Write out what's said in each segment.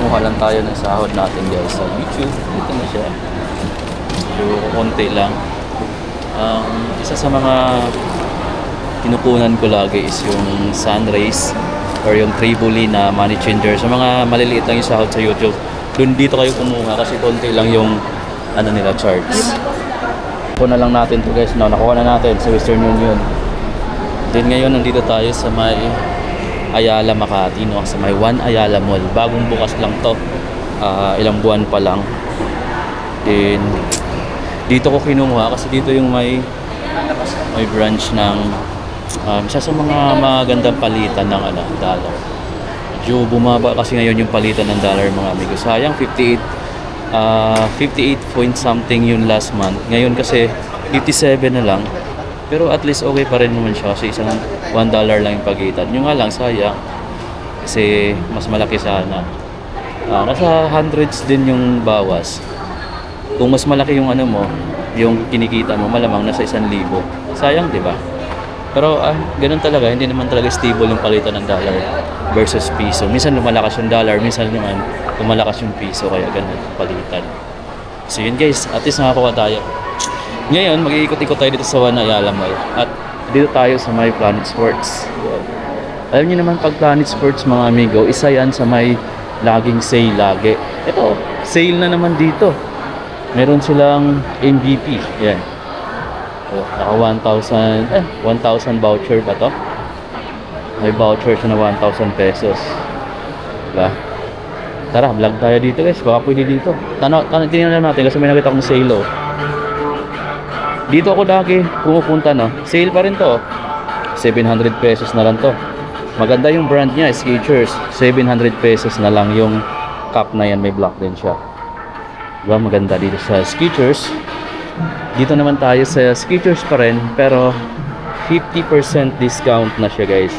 kumuha lang tayo ng sahod natin guys sa YouTube. Ito na siya. So, konti lang. Isa sa mga kinukunan ko lagi is yung Sunrays or yung Tribuli na money changer. Sa mga maliliit lang yung sahod sa YouTube, dun dito kayo kumuha kasi konti lang yung ano nila charge. Kuha na lang natin to guys. No, nakuha na natin sa Western Union. Then ngayon nandito tayo sa may Ayala Makati, no? Sa may One Ayala Mall. Bagong bukas lang to. Ilang buwan pa lang. Then dito ko kinuha kasi dito yung may branch ng isa sa mga magandang palitan ng dollar. Medyo bumaba kasi ngayon yung palitan ng dollar mga amigo. Sayang 58 point something yun last month. Ngayon kasi 57 na lang. Pero at least okay pa rin naman siya kasi isang $1 lang yung pagitan. Yung nga lang sayang kasi mas malaki sana. Nasa hundreds din yung bawas. Kung mas malaki yung ano mo, yung kinikita mo, malamang nasa 1,000. Sayang, di ba? Pero ganun talaga, hindi naman talaga stable yung palitan ng dollar versus piso. Minsan lumalakas yung dollar, minsan naman lumalakas yung piso, kaya ganun palitan. So yun guys, at least nakakuha tayo. Ngayon, mag-iikot-ikot tayo dito sa One Ayala Mall. At dito tayo sa may Planet Sports. Alam niyo naman pag Planet Sports mga amigo, isa yan sa may laging sale lagi. Ito, sale na naman dito. Meron silang MVP. Yan. Naka 1,000 voucher ba to? May voucher siya na 1,000 pesos. Diba? Tara, vlog tayo dito guys. Baka pwede dito. Tingnan natin kasi may nakita akong sale oh. Dito ako lagi pumupunta no. Sale pa rin to. 700 pesos na lang to. Maganda yung brand niya, Skechers. 700 pesos na lang yung cup na yan. May black din siya. Diba maganda dito sa Skechers. Dito naman tayo sa Skechers pa rin. Pero 50% discount na siya guys.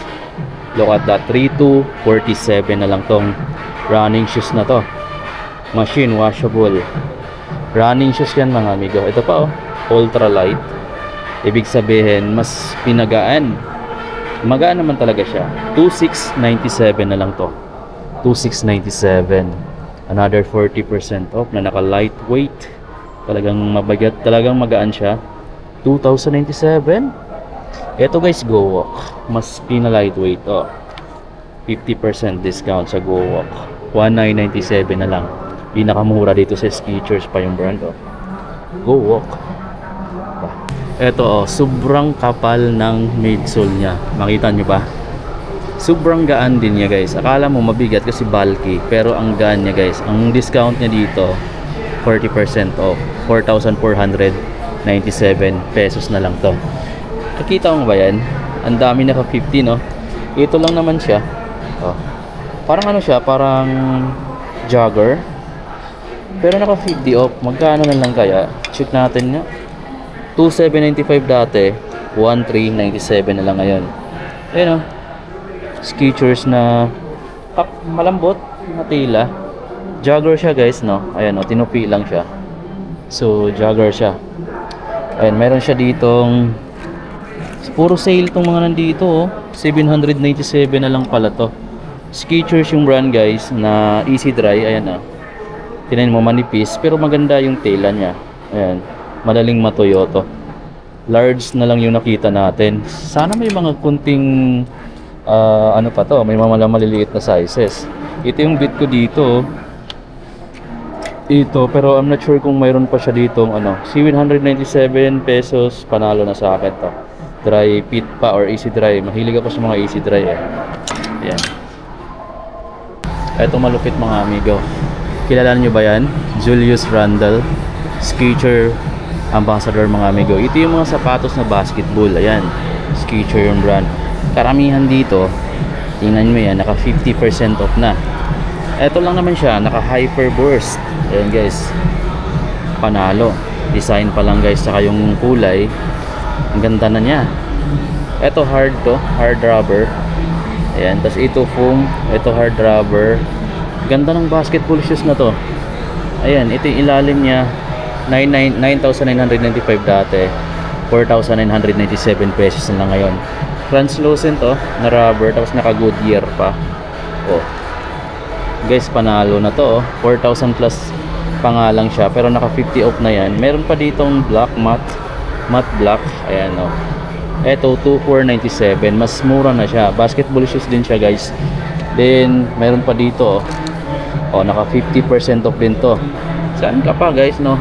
Look at that. 3,247 na lang tong running shoes na to. Machine washable. Running shoes yan mga amigo. Ito pa oh. Ultra light. Ibig sabihin mas pinagaan. Magaan naman talaga siya. 2,697 na lang to. 2,697. Another 40% off na naka lightweight. Talagang mabagat, talagang magaan siya. 2,097. Ito guys, Go Walk. Mas pina lightweight to. 50% discount sa Go Walk. 1,997 na lang. Pinakamura dito sa Skechers pa yung brand oh. Go Walk. Ito oh, sobrang kapal ng midsole niya. Makita nyo ba? Sobrang gaan din niya guys. Akala mo mabigat kasi bulky, pero ang gaan niya guys. Ang discount niya dito 40% off. 4,497 pesos na lang to. Nakita mo ba yan? Ang dami naka 50 no. Ito lang naman siya oh. Parang ano siya, parang jogger, pero naka 50 off. Magkano na lang kaya? Check natin nga. 2,795 dati, 1,397 na lang ngayon. Ayun o, Skechers na malambot na tila. Jogger siya guys no. Ayan o, tinupi lang siya. So jogger siya. Ayan, meron siya ditong puro sale tong mga nandito oh. 797 na lang pala to. Skechers yung brand guys na easy dry. Ayan o, tinayin mo manipis pero maganda yung tela niya. Ayan, madaling matuyo to. Large na lang yung nakita natin. Sana may mga kunting ano pa to, may mga maliliit na sizes. Ito yung bit ko dito. Ito, pero I'm not sure kung mayroon pa siya dito ano. 797 pesos, panalo na sa akin to. Dry fit pa or easy dry. Mahilig ako sa mga easy dry eh. Ayan. Ito malupit mga amigo. Kilala nyo ba yan? Julius Randle, Skechers ambassador mga amigo. Ito yung mga sapatos na basketball. Ayan, Skechers yung brand. Karamihan dito, tingnan mo yan, naka 50% off na. Ito lang naman siya, naka hyper burst. Ayan guys, panalo. Design pa lang guys, saka yung kulay ang ganda na niya. Ito hard to, hard rubber. Ayan, tas ito foam, ito hard rubber. Ganda ng basketball shoes na to. Ayan, ito yung ilalim niya, 9,995 dati, 4,997 pesos na lang ngayon. Translucent to, na rubber, tapos naka Goodyear pa. Oh. Guys, panalo na to, oh. 4,000 plus pa nga lang siya, pero naka 50 off na yan. Meron pa ditong black matte black, ayan, oh. Eto 2,497, mas mura na siya. Basketball shoes din siya, guys. Then meron pa dito, oh, naka 50% off din to. Saan ka pa, guys, no?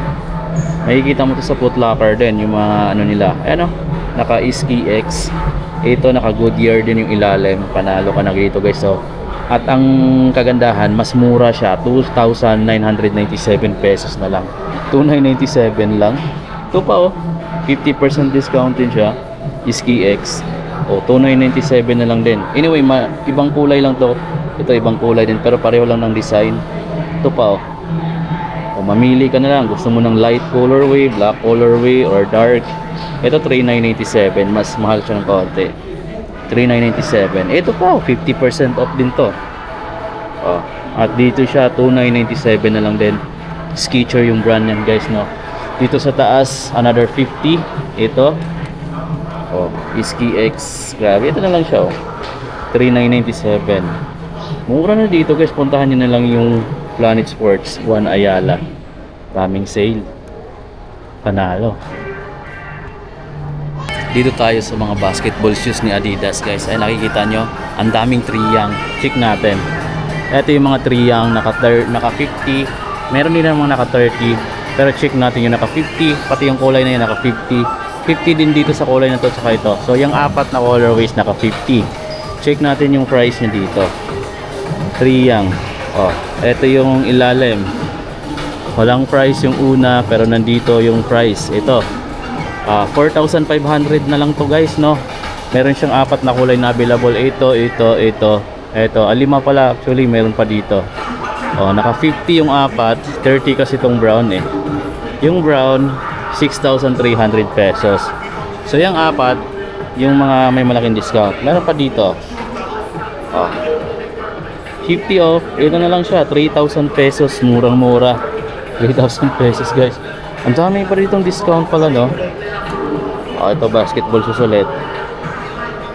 Makikita mo to sa Foot Locker din, yung mga ano nila, ayan, oh, naka Ski X. Ito naka Goodyear din yung ilalim. Panalo ka na dito, guys, oh. At ang kagandahan, mas mura siya, 2,997 pesos na lang. 2,997 lang. Ito pa, oh, 50% discount din siya. Ski X, o 2,997 na lang din. Anyway, ibang kulay lang to. Ito ibang kulay din, pero pareho lang ng design. Ito pa, oh. O mamili ka na lang, gusto mo ng light colorway, black colorway, or dark. Ito 3,987, mas mahal siya ng konti. 3,997. Ito pa, oh, 50% off din to. Oh, at dito siya 2,997 na lang din. Skechers yung brand yan, guys, no. Dito sa taas another 50. Ito, oh, Ski X. Grabe, ito na lang siya, oh. 3,997. Mura na dito, guys. Puntahan niyo na lang yung Planet Sports 1 Ayala. Daming sale. Panalo. Dito tayo sa mga basketball shoes ni Adidas, guys. Ay, nakikita nyo, ang daming Triyang. Check natin. Ito yung mga Triyang naka 50. Meron din namang naka 30. Pero check natin yung naka 50. Pati yung kulay na yun naka 50. 50 din dito sa kulay na to, saka ito. So yung apat na colorways naka 50. Check natin yung price niya dito. Triyang. Oh, ito yung ilalim. Walang price yung una, pero nandito yung price. Ito. 4,500 na lang to, guys, no. Meron siyang apat na kulay na available. Ito. Lima pala actually, meron pa dito. Oh, naka 50 yung apat, 30 kasi itong brown, eh. Yung brown 6,300 pesos. So yung apat, yung mga may malaking discount, meron pa dito, oh, 50 off. Ito na lang siya, 3,000 pesos. Murang mura, 3,000 pesos, guys. Ang dami pa ditong discount pala, no. Oh, ito basketball shoes ulit,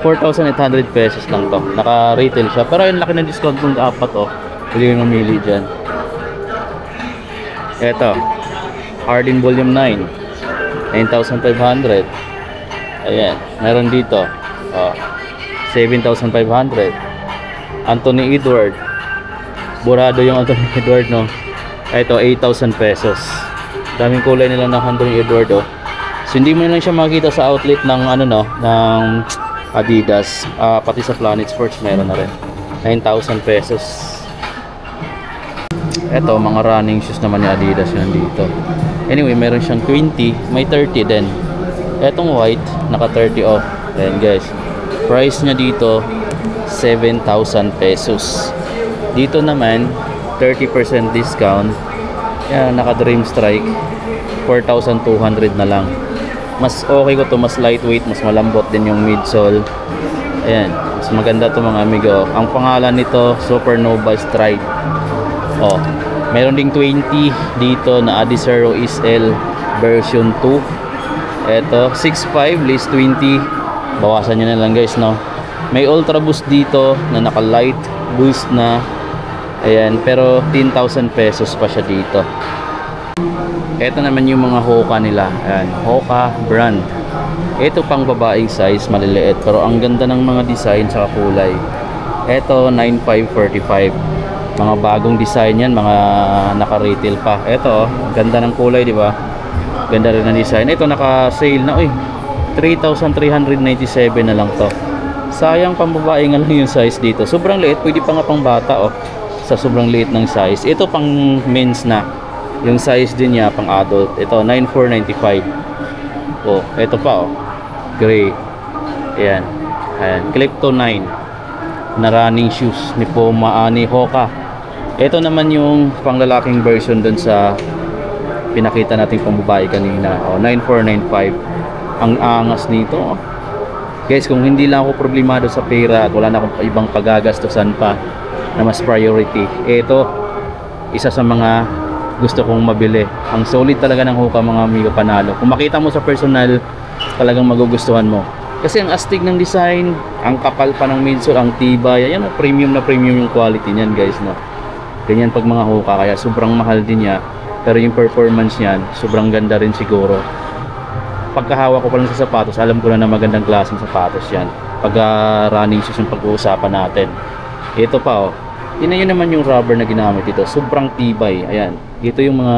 4,800 pesos lang to. Naka retail siya, pero yung laki ng discount ng apat, oh. Pwede yung mamili dyan. Ito Harden Volume 9, 9,500. Ayan, meron dito, oh, 7,500. Anthony Edward, burado yung Anthony Edward, no. Ito 8,000 pesos. Daming kulay nila ng Anthony Edward, oh. So hindi mo lang siya makita sa outlet ng ano, no, ng Adidas. Pati sa Planet Sports meron na rin. 9,000 pesos. Ito mga running shoes naman ni Adidas yun dito. Anyway, meron siyang 20, may 30 din. Etong white, naka 30 off. Ayan, guys. Price niya dito 7,000 pesos. Dito naman 30% discount. Yan, naka Dream Strike 4,200 na lang. Mas okay ko to, mas lightweight, mas malambot din yung midsole. Ayan, mas maganda to, mga amigo. Ang pangalan nito, Supernova Stride. Oh, meron ding 20 dito na Adizero SL version 2. Eto 6.5 list 20. Bawasan nyo na lang, guys, no. May Ultra Boost dito na naka light boost na. Ayan, pero 10,000 pesos pa siya dito. Eto naman yung mga Hoka nila. Ayan, Hoka brand. Ito pang babaeng size, maliliit, pero ang ganda ng mga design sa kulay. Eto 9,545. Mga bagong design yan, mga naka-retail pa. Ito, oh, ganda ng kulay, di ba? Ganda rin ng design. Ito naka-sale na, uy. 3,397 na lang to. Sayang, pambabae nga lang yung size dito. Sobrang liit, pwede pa nga pang bata, oh. Sa sobrang liit ng size. Ito pang men's na. Yung size din niya pang adult. Ito 9,495. Oh, ito pa, oh. Gray. Ayan. Ayan, Clipto 9 na running shoes ni Puma, ni Hoka. Ito naman yung panglalaking version dun sa pinakita nating pambabae kanina. Oh, 9,495. Ang angas nito, oh. Guys, kung hindi lang ako problemado sa pera at wala na akong ibang pagagastusan pa na mas priority, ito isa sa mga gusto kong mabili. Ang solid talaga ng Hoka, mga amigo, panalo. Kung makita mo sa personal, talagang magugustuhan mo. Kasi ang astig ng design, ang kapal pa ng midsole, ang tibay. Ayan, premium na premium yung quality niyan, guys, no. Ganyan pag mga Hoka, kaya sobrang mahal din niya. Pero yung performance niyan, sobrang ganda rin siguro. Pagkahawak ko pa lang sa sapatos, alam ko na magandang klaseng sapatos yan. Pag running shoes yung pag-uusapan natin. Ito pa, oh. Tingnan nyo naman yung rubber na ginamit dito. Sobrang tibay. Ayan. Ito yung mga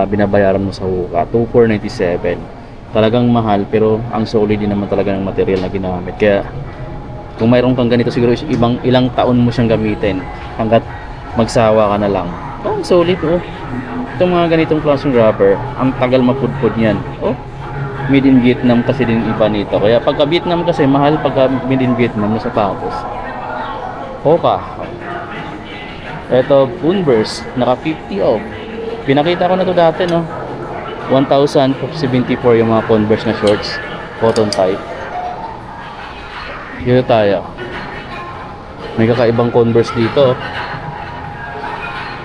binabayaran mo sa Hoka. 2,497. Talagang mahal, pero ang solid din naman talaga ng material na ginamit. Kaya kung mayroon kang ganito, siguro ilang taon mo siyang gamitin hanggat magsawa ka na lang. Oh, solid, oh. Itong mga ganitong klaseng rubber, ang tagal mapudpud niyan. Oh, made in Vietnam kasi din iba nito. Kaya pagka Vietnam kasi mahal, pagka made in Vietnam na sapatos. Hoka. Ito, Converse, naka 50 off. Pinakita ko na to dati, no. 1,074 yung mga Converse na shorts, cotton type. Dito tayo. May kakaibang Converse dito.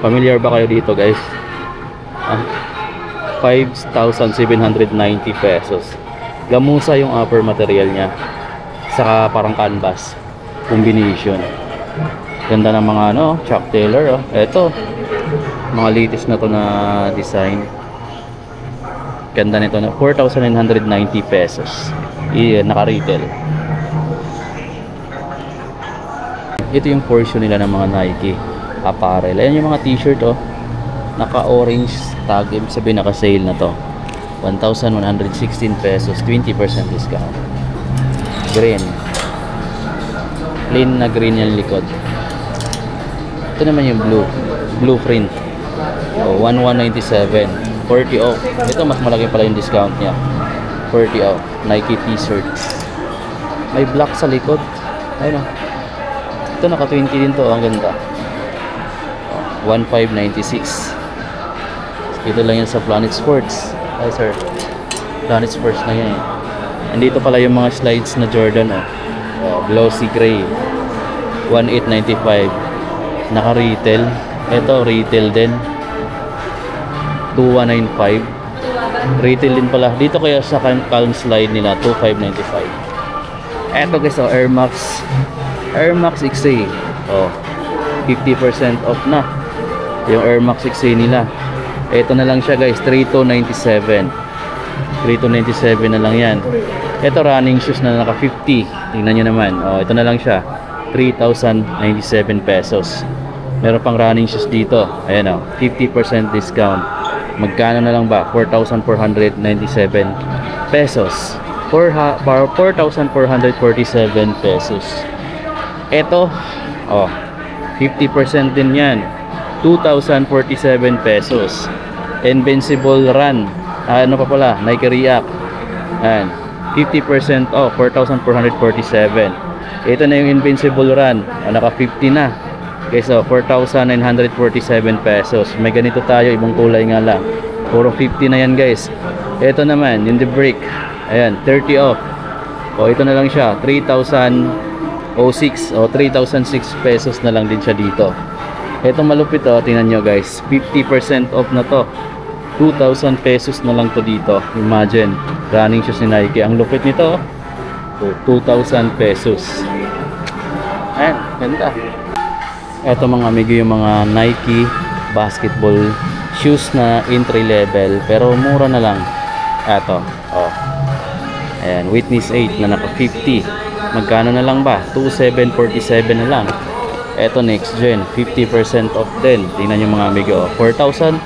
Familiar ba kayo dito, guys? 5,790 pesos. Gamusa yung upper material niya. Saka parang canvas combination. Ganda ng mga Chuck Taylor, oh. Ito, mga latest na to na design. Ganda nito na 4,990 pesos. Naka-retail. Ito yung portion nila ng mga Nike apparel. Ayan yung mga t-shirt, oh. Naka-orange tag, ibig sabihin naka-sale na to. 1,116 pesos, 20% discount. Green. Plain na green yung likod. Ito naman yung blue print. Oh, 1,197, 40 off. Ito mas malaki pala yung discount niya. 40 off. Nike t-shirt. May black sa likod. Ayun, oh. Ito naka 20 din to, ang ganda. 1,596. Ito lang yan sa Planet Sports. Ay sir, Planet Sports na yan. Andito pala yung mga slides na Jordan, oh. Glossy gray, 1,895. Naka retail. Ito retail din, 2,195. Retail din pala dito, kaya sa Calm slide nila 2,595. Eto guys, oh, Air Max XA, oh, 50% off na yung Air Max XA nila. Ito na lang siya guys, 3,297. 3,297 na lang yan. Ito running shoes na naka 50. Tingnan nyo naman, oh, ito na lang siya, 3,097 pesos. Meron pang running shoes dito. Ayan, oh, 50% discount. Magkano na lang ba? 4,497 pesos. 4,447 pesos. Ito, oh, 50% din yan, 2,047 pesos. Invincible Run, ano pa pala, Nike React. Ayan, 50% off, 4,447. Ito na yung Invincible Run, naka 50 na. Okay, so 4,947 pesos. May ganito tayo, ibang kulay nga lang. Puro 50 na yan guys. Ito naman, yung The Brick. Ayan, 30 off. O, ito na lang siya, 3,006 o 3,006 pesos na lang din siya dito. Ito malupit, oh, tingnan nyo guys, 50% off na to, 2,000 pesos na lang to dito. Imagine, running shoes ni Nike, ang lupit nito, oh, 2,000 pesos. Ayan, ganda. Ito mga amigo, yung mga Nike basketball shoes na entry level, pero mura na lang. Ito, oh, ayan, Witness 8 na naka 50. Magkano na lang ba? 2,747 na lang. Eto next gen, 50% off din. Tingnan nyo mga amigo, 4,000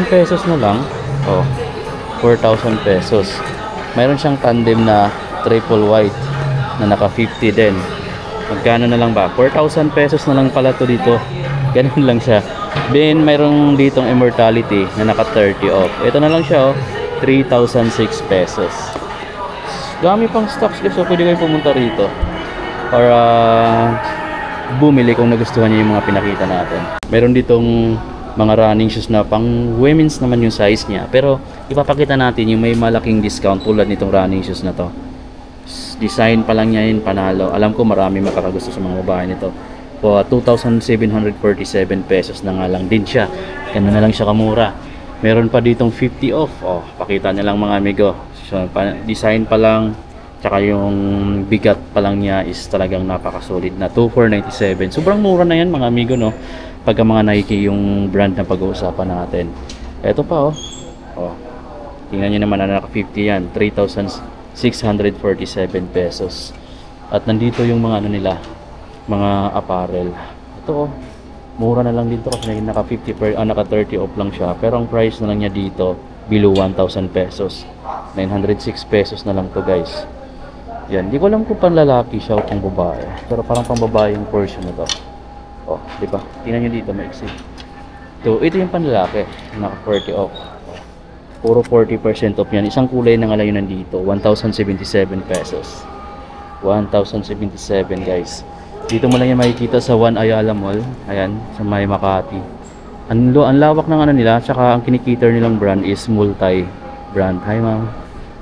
pesos na lang. Oh, 4,000 pesos. Mayroon siyang tandem na triple white na naka 50 din. Magkano na lang ba? 4,000 pesos na lang pala to dito. Ganun lang siya. Then mayroong ditong Immortality na naka 30 off. Ito na lang siya, oh, 3,006 pesos. Dami pang stocks guys, so pwede kayo pumunta rito para bumili kung nagustuhan niyo yung mga pinakita natin. Meron ditong mga running shoes na pang women's naman yung size niya, pero ipapakita natin yung may malaking discount tulad nitong running shoes na to. Design pa lang niya yun, panalo. Alam ko marami makakagusto sa mga babae nito. So 2,747 pesos na nga lang din siya. Ganun na lang siya kamura. Meron pa ditong 50 off. Oh, pakita niya lang mga amigo. So, design pa lang Tsaka yung bigat pa lang niya is talagang napaka-solid na 2497. Sobrang mura na yan mga amigo, no? Pagka mga Nike yung brand na pag-uusapan natin. Ito pa, oh. Oh. Tingnan nyo naman na naka 50 yan. 3,647 pesos. At nandito yung mga ano nila, mga apparel. Ito, oh. Mura na lang dito kasi naka 30 off lang siya. Pero ang price na lang niya dito, below 1,000 pesos. 906 pesos na lang to, guys. Yan, di ko alam kung panlalaki siya o pang babae. Pero parang pang babae yung portion na to. Oh, di ba? Tingnan nyo dito, maiksi. So, ito yung panlalaki. Naka 40 off. Puro 40% off yan. Isang kulay na nga lang yun nandito. 1,077 pesos. 1,077 guys. Dito mo lang yan makikita sa One Ayala Mall. Ayan, sa May Makati. Ang lawak ng ano nila. Tsaka ang kinikater nilang brand is multi-brand. Hi ma'am.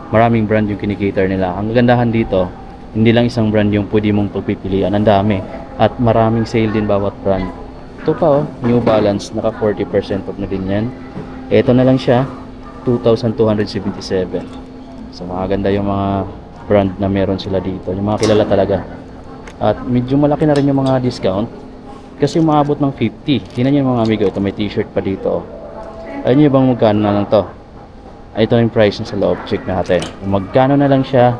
Maraming brand yung kinikater nila. Ang kagandahan dito, hindi lang isang brand yung pwede mong pagpipilian. Ang dami. At maraming sale din bawat brand. Ito pa, oh, New Balance. Naka 40% off na din yan. Ito na lang siya. 2,277. So maganda yung mga brand na meron sila dito. Yung mga kilala talaga. At medyo malaki na rin yung mga discount. Kasi umabot ng 50. Tingnan nyo yung mga amigo. Ito may t-shirt pa dito. Ayun yung bang magkano na lang to. Ito na yung price sa loob. Check natin. Magkano na lang siya,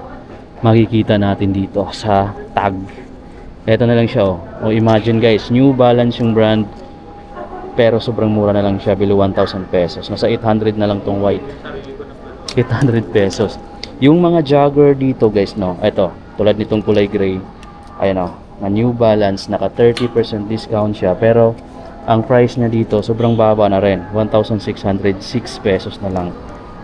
makikita natin dito sa tag. Ito na lang siya, oh. O imagine guys, New Balance yung brand. Pero sobrang mura na lang siya, below 1,000 pesos. Nasa 800 na lang tong white. 800 pesos. Yung mga jogger dito guys, no. Ito, tulad nitong kulay gray. Ayan, oh. Na New Balance, naka 30% discount siya. Pero ang price niya dito, sobrang baba na rin. 1,606 pesos na lang.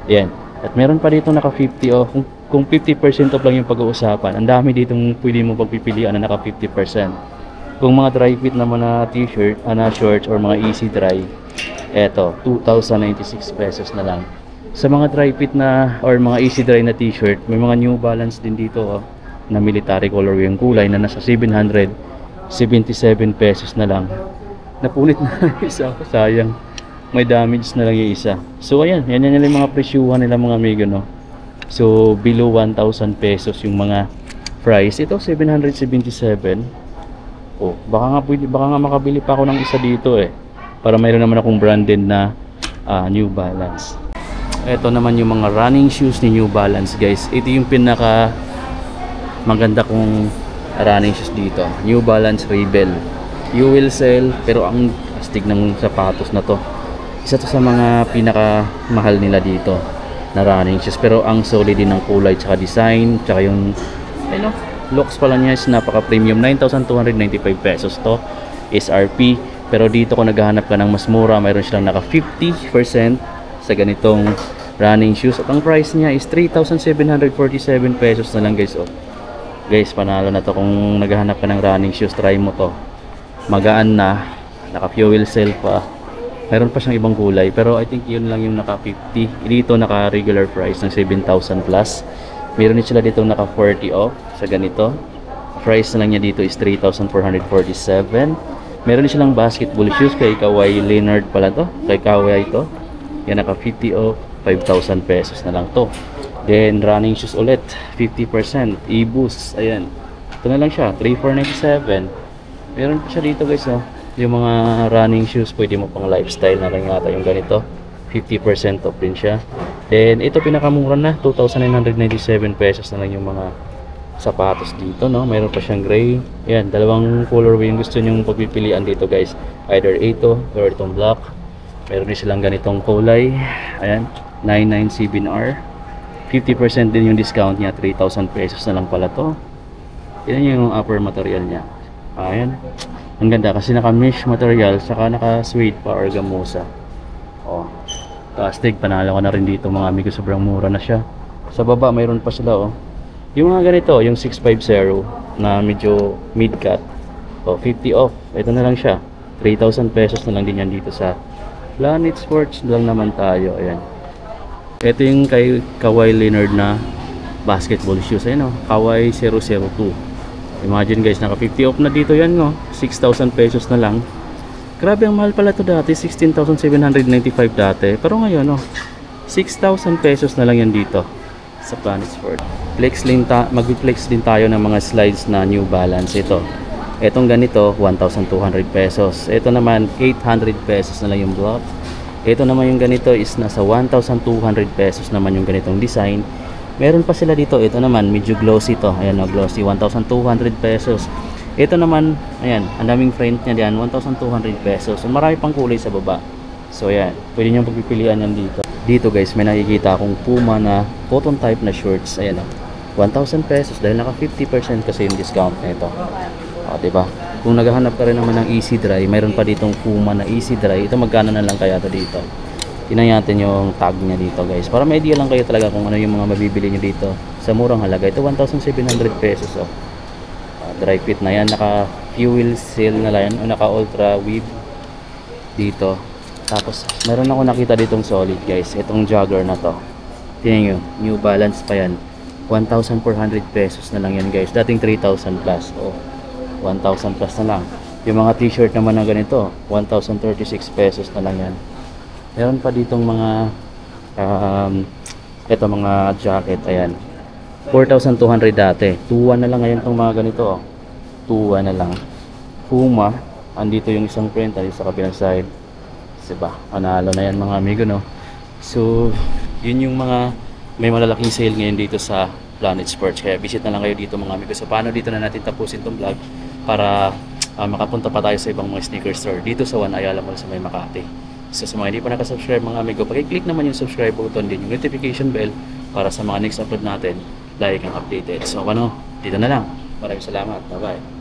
Yan. At meron pa dito naka 50 off. Kung 50% off lang yung pag-uusapan, ang dami ditong pwede mo pagpipilian na naka 50%. Kung mga dry fit naman na t-shirt, na shorts or mga easy dry, eto 2,096 pesos na lang. Sa mga dry fit na or mga easy dry na t-shirt, may mga New Balance din dito, oh, na military color yung kulay na nasa 777 pesos na lang. Napunit na isa, sayang. May damage na lang yung isa. So ayan, yan yung mga presyuhan nila mga amigo, no. So below 1,000 pesos yung mga price. Ito 777. Oh, baka nga makabili pa ako ng isa dito eh. Para mayroon naman akong branded na New Balance. Ito naman yung mga running shoes ni New Balance, guys. Ito yung pinaka maganda kong running shoes dito. New Balance Rebel. You will sell, pero ang astig ng sapatos na to. Isa to sa mga pinaka mahal nila dito na running shoes, pero ang solid din ng kulay tsaka design tsaka yung ano, looks pala niya is napaka premium. 9,295 pesos to SRP, pero dito kung naghahanap ka ng mas mura, mayroon silang naka 50% sa ganitong running shoes at ang price niya is 3,747 pesos na lang guys. Oh guys, panalo na to kung naghahanap ka ng running shoes. Try mo to, magaan na, naka fuel cell pa. Meron pa siyang ibang kulay, pero I think yun lang yung naka 50. Dito naka regular price ng 7,000 plus. Meron din sila dito naka 40 off sa ganito. Price na lang niya dito is 3,447. Meron din silang basketball shoes kay Kawhi Leonard pala to. Kay Kawhi ito. Yan naka 50 off, 5,000 pesos na lang to. Then running shoes ulit, 50%. E-Boost, ayan. Ito na lang siya, 3,497. Meron pa siya dito guys, oh. Yung mga running shoes, pwede mo pang lifestyle na lang yata yung ganito. 50% off din siya. Then ito pinakamura na, 2,997 pesos na lang yung mga sapatos dito, no. Mayroon pa siyang gray. Ayan, dalawang colorway yung gusto nyong pagpipilian dito guys. Either ito or itong black. Meron din silang ganitong kulay. Ayan, 997R. 50% din yung discount niya, 3,000 pesos na lang pala to. Yan yung upper material niya. Ayan. Ang ganda kasi naka mesh material saka naka suede pa or gamuza. Oh. Plastic, panalo ko na rin dito mga amigo, sobrang mura na siya. Sa baba mayroon pa sila, oh. Yung mga ganito, yung 650 na medyo mid cut. Oh, 50 off. Ito na lang siya. 3,000 pesos na lang din yan dito sa Planet Sports lang naman tayo. Ayan. Ito yung kay Kawhi Leonard na basketball shoes. Ayan, oh. Kawhi 002. Imagine guys, naka 50 off na dito yan, no? 6,000 pesos na lang. Grabe, ang mahal pala to dati. 16,795 dati. Pero ngayon, no? 6,000 pesos na lang yan dito sa Planet Sport. Mag-flex din tayo ng mga slides na New Balance ito. Etong ganito, 1,200 pesos. Ito naman, 800 pesos na lang yung block. Ito naman yung ganito is nasa 1,200 pesos naman yung ganitong design. Meron pa sila dito, ito naman, medyo glossy to. Ayan o, glossy, 1,200 pesos. Ito naman, ayan, ang daming print niya diyan, 1,200 pesos. So, marami pang kulay sa baba. So, ayan, pwede nyo pagpipilian yan dito. Dito guys, may nakikita akong Puma na cotton type na shorts. Ayan o, 1,000 pesos dahil naka 50% kasi yung discount nito. O, diba? Kung naghahanap ka rin naman ng easy dry, mayroon pa ditong Puma na easy dry. Ito magkano na lang kaya to dito? Tingnan natin yung tag niya dito guys. Para may idea lang kayo talaga kung ano yung mga mabibili nyo dito. Sa murang halaga. Ito 1,700 pesos oh. Dry fit na yan. Naka fuel seal na lang yan. O naka ultra weave dito. Tapos meron ako nakita ditong solid guys. Itong jogger na to. Tingnan nyo. New Balance pa yan. 1,400 pesos na lang yan guys. Dating 3,000 plus. Oh. 1,000 plus na lang. Yung mga t-shirt naman na ganito 1,036 pesos na lang yan. Meron pa ditong mga ito mga jacket. Ayan, 4,200 dati. 2,1 na lang ngayon tong mga ganito oh. 2,1 na lang. Puma, andito yung isang print ay sa kabilang side. Diba? Panalo na yan mga amigo no. So yun yung mga may malalaking sale ngayon dito sa Planet Sports. Kaya visit na lang kayo dito mga amigo. So paano dito na natin tapusin tong vlog para makapunta pa tayo sa ibang mga sneaker store dito sa One Ayala Mall sa May Makati. So sa mga hindi pa nakasubscribe mga amigo, pag-click naman yung subscribe button din yung notification bell para sa mga next upload natin, like ang updated. So ano, dito na lang. Maraming salamat. Bye bye.